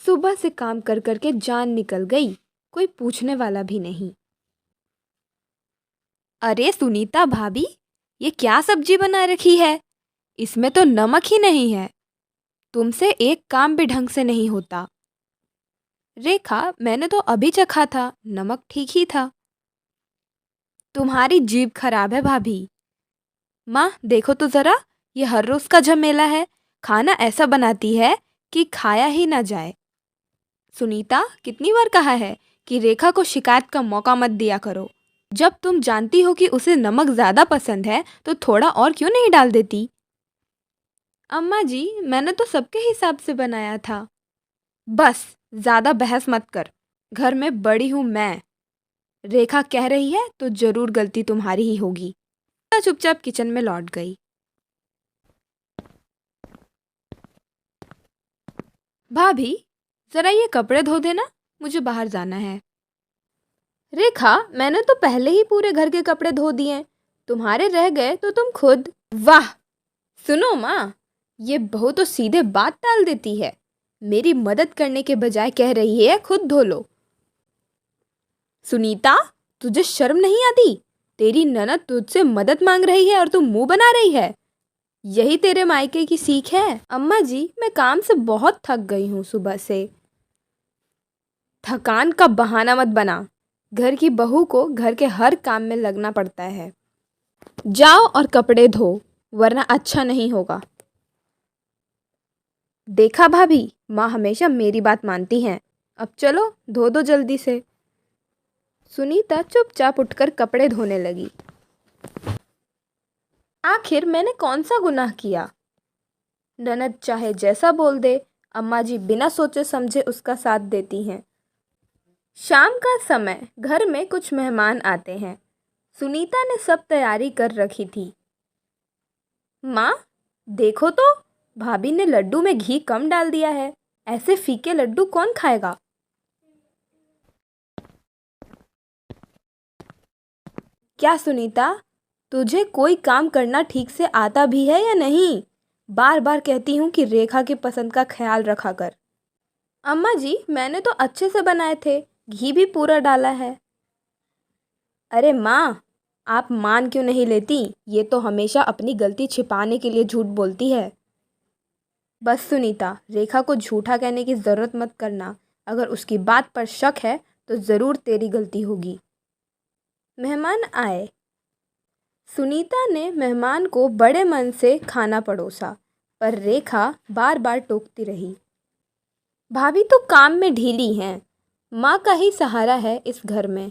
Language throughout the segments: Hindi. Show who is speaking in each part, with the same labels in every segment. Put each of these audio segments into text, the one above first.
Speaker 1: सुबह से काम कर कर के जान निकल गई, कोई पूछने वाला भी नहीं। अरे सुनीता भाभी, ये क्या सब्जी बना रखी है? इसमें तो नमक ही नहीं है। तुमसे एक काम भी ढंग से नहीं होता। रेखा, मैंने तो अभी चखा था, नमक ठीक ही था। तुम्हारी जीभ खराब है भाभी। माँ देखो तो जरा, ये हर रोज का झमेला है। खाना ऐसा बनाती है कि खाया ही ना जाए। सुनीता, कितनी बार कहा है कि रेखा को शिकायत का मौका मत दिया करो। जब तुम जानती हो कि उसे नमक ज़्यादा पसंद है तो थोड़ा और क्यों नहीं डाल देती? अम्मा जी, मैंने तो सबके हिसाब से बनाया था। बस, ज़्यादा बहस मत कर। घर में बड़ी हूँ मैं। रेखा कह रही है तो जरूर गलती तुम्हारी ही होगी। चुपचाप किचन में लौट गई। भाभी, ज़रा ये कपड़े धो देना, मुझे बाहर जाना है। रेखा, मैंने तो पहले ही पूरे घर के कपड़े धो दिए। तुम्हारे रह गए तो तुम खुद। वाह! सुनो माँ, ये बहू तो सीधे बात टाल देती है। मेरी मदद करने के बजाय कह रही है खुद धो लो। सुनीता, तुझे शर्म नहीं आती? तेरी ननद तुझसे मदद मांग रही है और तू मुंह बना रही है। यही तेरे मायके की सीख है? अम्मा जी, मैं काम से बहुत थक गई हूँ सुबह से। थकान का बहाना मत बना। घर की बहू को घर के हर काम में लगना पड़ता है। जाओ और कपड़े धो, वरना अच्छा नहीं होगा। देखा भाभी, माँ हमेशा मेरी बात मानती हैं। अब चलो धो दो जल्दी से। सुनीता चुपचाप उठकर कपड़े धोने लगी। आखिर मैंने कौन सा गुनाह किया? ननद चाहे जैसा बोल दे, अम्मा जी बिना सोचे समझे उसका साथ देती हैं। शाम का समय, घर में कुछ मेहमान आते हैं। सुनीता ने सब तैयारी कर रखी थी। माँ देखो तो, भाभी ने लड्डू में घी कम डाल दिया है। ऐसे फीके लड्डू कौन खाएगा? क्या सुनीता, तुझे कोई काम करना ठीक से आता भी है या नहीं? बार बार कहती हूँ कि रेखा की पसंद का ख्याल रखा कर। अम्मा जी, मैंने तो अच्छे से बनाए थे, घी भी पूरा डाला है। अरे माँ, आप मान क्यों नहीं लेती? ये तो हमेशा अपनी गलती छिपाने के लिए झूठ बोलती है। बस सुनीता, रेखा को झूठा कहने की ज़रूरत मत करना। अगर उसकी बात पर शक है तो ज़रूर तेरी गलती होगी। मेहमान आए। सुनीता ने मेहमान को बड़े मन से खाना परोसा, पर रेखा बार बार टोकती रही। भाभी तो काम में ढीली हैं। माँ का ही सहारा है इस घर में।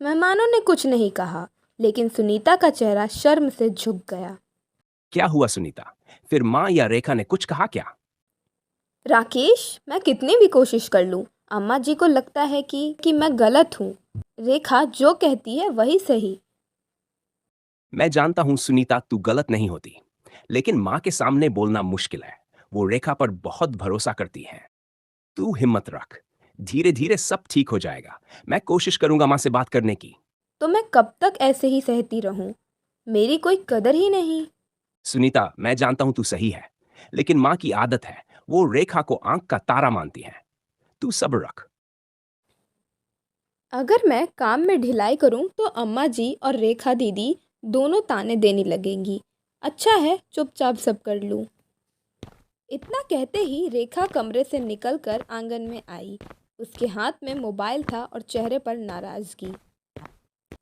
Speaker 1: मेहमानों ने कुछ नहीं कहा, लेकिन सुनीता का चेहरा शर्म से झुक गया।
Speaker 2: क्या हुआ सुनीता? फिर माँ या रेखा ने कुछ कहा क्या?
Speaker 1: राकेश, मैं कितनी भी कोशिश कर लूं, अम्मा जी को लगता है कि मैं गलत हूँ। रेखा जो कहती है वही सही।
Speaker 2: मैं जानता हूँ सुनीता, तू गलत नहीं होती, लेकिन माँ के सामने बोलना मुश्किल है। वो रेखा पर बहुत भरोसा करती है। तू हिम्मत रख, धीरे धीरे सब ठीक हो जाएगा। मैं कोशिश करूंगा माँ से बात करने की।
Speaker 1: तो मैं कब तक ऐसे ही सहती रहूं? मेरी कोई कदर ही नहीं।
Speaker 2: सुनीता, मैं जानता हूँ तू सही है, लेकिन माँ की आदत है, वो रेखा को आंख का तारा मानती है। तू सब्र रख।
Speaker 1: अगर मैं काम में ढिलाई करूं तो अम्मा जी और रेखा दीदी दोनों ताने देने लगेंगी। अच्छा है चुपचाप सब कर लूं। इतना कहते ही रेखा कमरे से निकलकर आंगन में आई। उसके हाथ में मोबाइल था और चेहरे पर नाराजगी।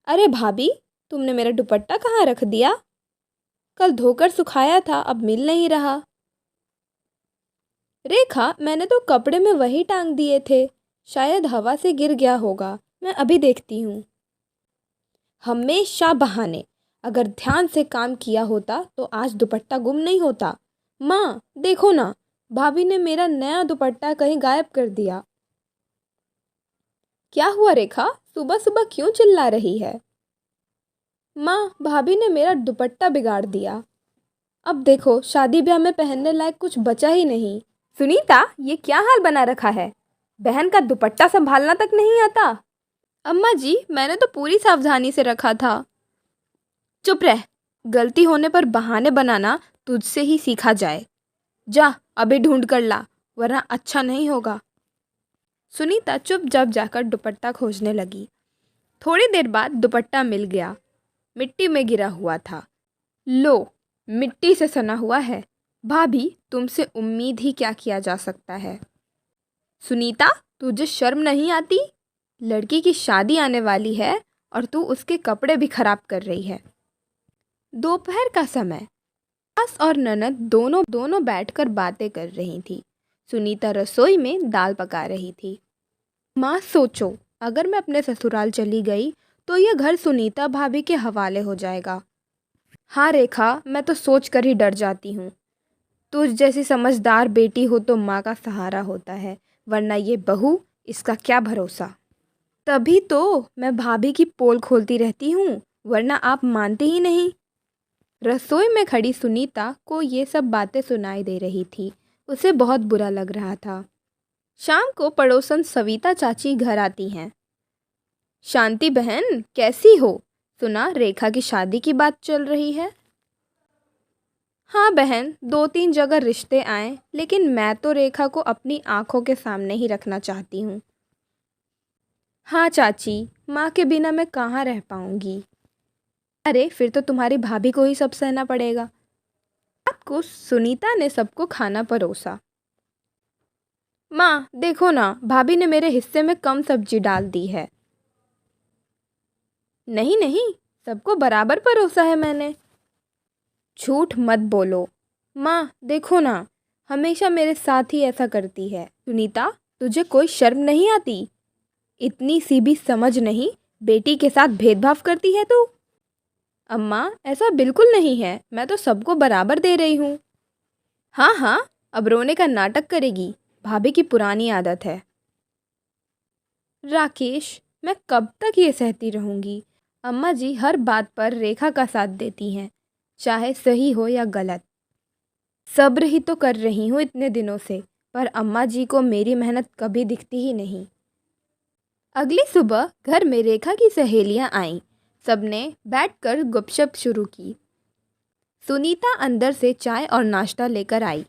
Speaker 1: अरे भाभी, तुमने मेरा दुपट्टा कहाँ रख दिया? कल धोकर सुखाया था, अब मिल नहीं रहा। रेखा, मैंने तो कपड़े में वही टांग दिए थे, शायद हवा से गिर गया होगा, मैं अभी देखती हूँ। हमेशा बहाने। अगर ध्यान से काम किया होता तो आज दुपट्टा गुम नहीं होता। माँ देखो ना, भाभी ने मेरा नया दुपट्टा कहीं गायब कर दिया। क्या हुआ रेखा, सुबह सुबह क्यों चिल्ला रही है? माँ, भाभी ने मेरा दुपट्टा बिगाड़ दिया। अब देखो, शादी ब्याह में पहनने लायक कुछ बचा ही नहीं। सुनीता, ये क्या हाल बना रखा है? बहन का दुपट्टा संभालना तक नहीं आता? अम्मा जी, मैंने तो पूरी सावधानी से रखा था। चुप रह। गलती होने पर बहाने बनाना तुझसे ही सीखा जाए। जा, अभी ढूंढ कर ला, वरना अच्छा नहीं होगा। सुनीता चुपचाप जाकर दुपट्टा खोजने लगी। थोड़ी देर बाद दुपट्टा मिल गया। मिट्टी में गिरा हुआ था। लो, मिट्टी से सना हुआ है। भाभी, तुमसे उम्मीद ही क्या किया जा सकता है। सुनीता, तुझे शर्म नहीं आती? लड़की की शादी आने वाली है और तू उसके कपड़े भी खराब कर रही है। दोपहर का समय। सास और ननद दोनों दोनों बैठकर बातें कर रही थी। सुनीता रसोई में दाल पका रही थी। माँ, सोचो, अगर मैं अपने ससुराल चली गई तो यह घर सुनीता भाभी के हवाले हो जाएगा। हाँ रेखा, मैं तो सोच कर ही डर जाती हूँ। तुझ जैसी समझदार बेटी हो तो माँ का सहारा होता है, वरना ये बहू, इसका क्या भरोसा। तभी तो मैं भाभी की पोल खोलती रहती हूँ, वरना आप मानते ही नहीं। रसोई में खड़ी सुनीता को ये सब बातें सुनाई दे रही थी। उसे बहुत बुरा लग रहा था। शाम को पड़ोसन सविता चाची घर आती हैं। शांति बहन, कैसी हो? सुना रेखा की शादी की बात चल रही है। हाँ बहन, 2-3 जगह रिश्ते आए, लेकिन मैं तो रेखा को अपनी आंखों के सामने ही रखना चाहती हूँ। हाँ चाची, माँ के बिना मैं कहाँ रह पाऊँगी। अरे फिर तो तुम्हारी भाभी को ही सब सहना पड़ेगा। रात को सुनीता ने सबको खाना परोसा। माँ देखो ना, भाभी ने मेरे हिस्से में कम सब्जी डाल दी है। नहीं नहीं, सबको बराबर परोसा है मैंने। झूठ मत बोलो। माँ देखो ना, हमेशा मेरे साथ ही ऐसा करती है। सुनीता, तुझे कोई शर्म नहीं आती? इतनी सी भी समझ नहीं, बेटी के साथ भेदभाव करती है तू। अम्मा, ऐसा बिल्कुल नहीं है, मैं तो सबको बराबर दे रही हूँ। हाँ हाँ, अब रोने का नाटक करेगी, भाभी की पुरानी आदत है। राकेश, मैं कब तक ये सहती रहूँगी? अम्मा जी हर बात पर रेखा का साथ देती हैं, चाहे सही हो या गलत। सब्र ही तो कर रही हूँ इतने दिनों से, पर अम्मा जी को मेरी मेहनत कभी दिखती ही नहीं। अगली सुबह घर में रेखा की सहेलियाँ आईं। सबने बैठकर गुपशप शुरू की। सुनीता अंदर से चाय और नाश्ता लेकर आई।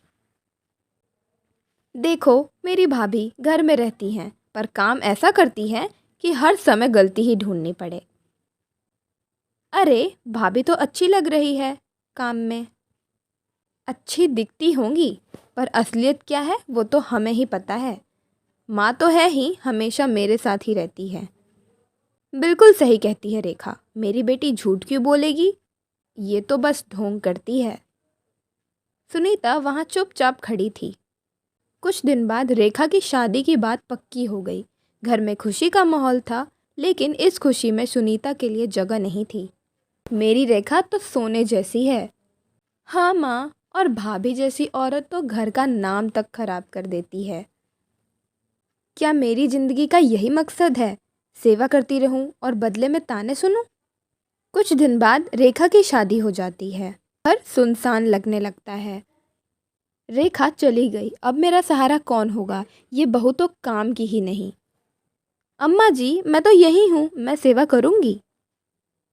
Speaker 1: देखो, मेरी भाभी घर में रहती हैं, पर काम ऐसा करती है कि हर समय गलती ही ढूंढनी पड़े। अरे, भाभी तो अच्छी लग रही है काम में। अच्छी दिखती होंगी, पर असलियत क्या है वो तो हमें ही पता है। माँ तो है ही, हमेशा मेरे साथ ही रहती है। बिल्कुल सही कहती है रेखा, मेरी बेटी झूठ क्यों बोलेगी? ये तो बस ढोंग करती है। सुनीता वहाँ चुपचाप खड़ी थी। कुछ दिन बाद रेखा की शादी की बात पक्की हो गई। घर में खुशी का माहौल था, लेकिन इस खुशी में सुनीता के लिए जगह नहीं थी। मेरी रेखा तो सोने जैसी है। हाँ माँ, और भाभी जैसी औरत तो घर का नाम तक खराब कर देती है। क्या मेरी जिंदगी का यही मकसद है? सेवा करती रहूं और बदले में ताने सुनूं? कुछ दिन बाद रेखा की शादी हो जाती है। घर सुनसान लगने लगता है। रेखा चली गई, अब मेरा सहारा कौन होगा? ये बहू तो काम की ही नहीं। अम्मा जी, मैं तो यही हूँ, मैं सेवा करूँगी।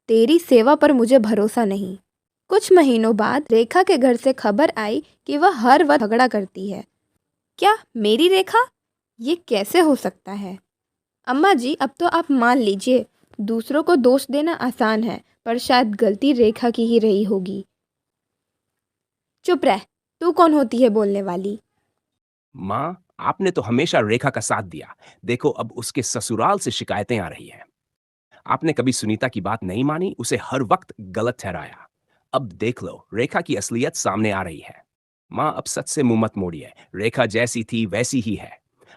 Speaker 1: तेरी सेवा पर मुझे भरोसा नहीं। कुछ महीनों बाद रेखा के घर से खबर आई कि वह हर वक्त झगड़ा करती है। क्या मेरी रेखा? ये कैसे हो सकता है? अम्मा जी, अब तो आप मान लीजिए, दूसरों को दोष देना आसान है, पर शायद गलती रेखा की ही रही होगी। चुप रह, तू कौन होती है बोलने वाली?
Speaker 2: माँ, आपने तो हमेशा रेखा का साथ दिया। देखो अब उसके ससुराल से शिकायतें आ रही हैं। आपने कभी सुनीता की बात नहीं मानी, उसे हर वक्त गलत ठहराया। अब देख लो, रेखा की असलियत सामने आ रही है। माँ, अब सच से मुंह मत मोड़िए। रेखा जैसी थी वैसी ही है।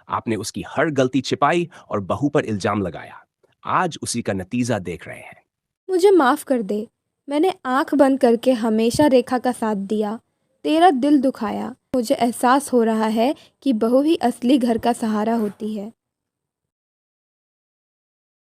Speaker 2: आपने उसकी हर गलती छिपाई और बहू पर इल्जाम लगाया। आज उसी का नतीजा देख रहे हैं।
Speaker 1: मुझे माफ़ कर दे। मैंने आंख बंद करके हमेशा रेखा का साथ दिया। तेरा दिल दुखाया। मुझे एहसास हो रहा है कि बहू ही असली घर का सहारा होती है।